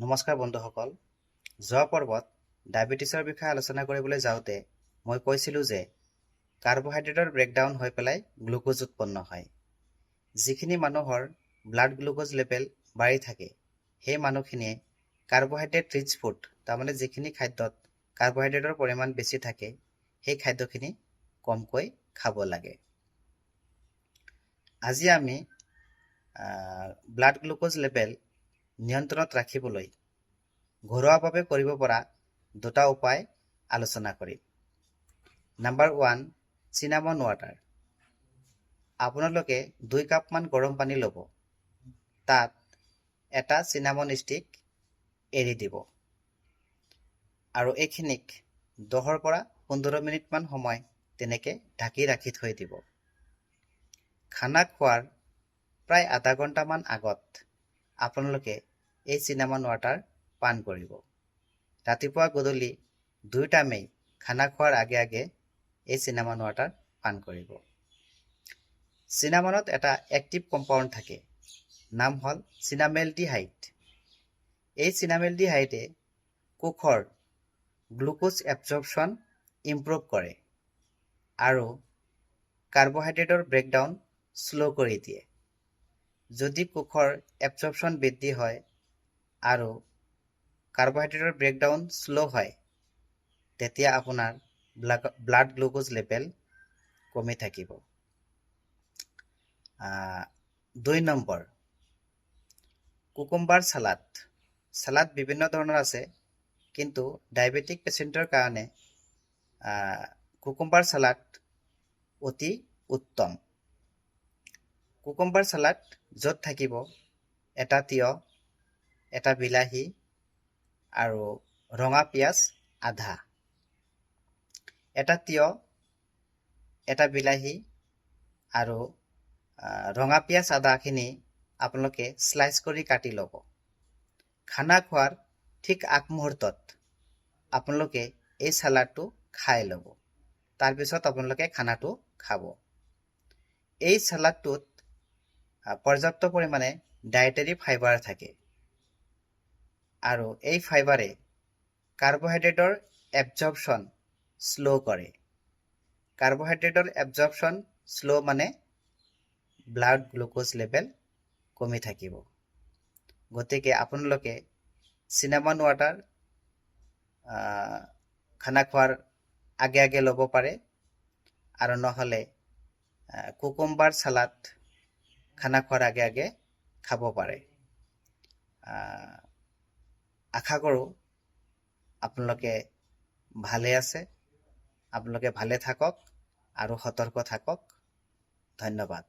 নমস্কাৰ বন্ধুসকল, যোৱা পৰ্বত ডায়েবেটিছৰ বিষয়ে আলোচনা কৰিবলৈ যাওঁতে মই কৈছিলোঁ যে কাৰ্বহাইড্ৰেটৰ ব্ৰেকডাউন হৈ পেলাই গ্লুক'জ উৎপন্ন হয়। যিখিনি মানুহৰ ব্লাড গ্লুক'জ লেভেল বাঢ়ি থাকে সেই মানুহখিনিয়ে কাৰ্বহাইড্ৰেট ৰিচ ফুড, তাৰমানে যিখিনি খাদ্যত কাৰ্বহাইড্ৰেটৰ পৰিমাণ বেছি থাকে সেই খাদ্যখিনি কমকৈ খাব লাগে। আজি আমি ব্লাড গ্লুক'জ লেভেল নিয়ন্ত্ৰণত ৰাখিবলৈ ঘৰুৱাভাৱে কৰিব পৰা দুটা উপায় আলোচনা কৰিম। Number 1, cinnamon water. আপোনালোকে 2 কাপমান গৰম পানী ল'ব, তাত এটা চিনামন ষ্টিক এৰি দিব আৰু এইখিনিক 10 পৰা 15 মিনিটমান সময় তেনেকৈ ঢাকি ৰাখি থৈ দিব। খানা খোৱাৰ প্ৰায় আধা ঘণ্টামান আগত আপোনালোকে এই চিনামন ৱাটাৰ পান কৰিব। ৰাতিপুৱা গধূলি 2 টাইমেই খানা খোৱাৰ আগে আগে এই চিনামন ৱাটাৰ পান কৰিব। চিনামনত এটা এক্টিভ কম্পাউণ্ড থাকে, নাম হ'ল চিনামেলডিহাইড। এই চিনামেলডিহাইডে কোষৰ গ্লুক'জ এবজৰ্পশ্যন ইম্প্ৰুভ কৰে আৰু কাৰ্বহাইড্ৰেটৰ ব্ৰেকডাউন শ্ল' কৰি দিয়ে। যদি কোষৰ এবজৰ্পশ্যন বৃদ্ধি হয় আৰু কাৰ্বহাইড্ৰেটৰ ব্ৰেকডাউন শ্ল' হয় তেতিয়া আপোনাৰ ব্লাড গ্লুক'জ লেভেল কমি থাকিব। 2 নম্বৰ, কুকুম্বাৰ চালাড। চালাড বিভিন্ন ধৰণৰ আছে, কিন্তু ডায়েবেটিক পেচেণ্টৰ কাৰণে কুকুম্বাৰ চালাড অতি উত্তম। কুকুম্বাৰ চালাড য'ত থাকিব এটা তিয়হ, এটা বিলাহী আৰু ৰঙা পিঁয়াজ আধা। এটা তিয়হ, এটা বিলাহী আৰু ৰঙা পিঁয়াজ আধাখিনি আপোনালোকে স্লাইচ কৰি কাটি ল'ব। খানা খোৱাৰ ঠিক আগমুহূৰ্তত আপোনালোকে এই চালাডটো খাই ল'ব। তাৰপিছত আপোনালোকে খানাটো খাব। এই চালাডটোত পৰ্যাপ্ত পৰিমাণে ডায়েটাৰী ফাইবাৰ থাকে আৰু এই ফাইবাৰে কাৰ্বহাইড্ৰেটৰ এবজৰ্পশ্যন শ্ল' কৰে। কাৰ্বহাইড্ৰেটৰ এবজৰ্পশ্যন শ্ল' মানে ব্লাড গ্লুক'জ লেভেল কমি থাকিব। গতিকে আপোনালোকে চিনামন ৱাটাৰ খানা খোৱাৰ আগে আগে ল'ব পাৰে আৰু নহ'লে কুকুম্বাৰ চালাড খানা খোৱাৰ আগে আগে খাব পাৰে। আশা কৰোঁ আপোনালোকে ভালে আছে, আপোনালোকে ভালে থাকক আৰু সতৰ্ক থাকক। ধন্যবাদ।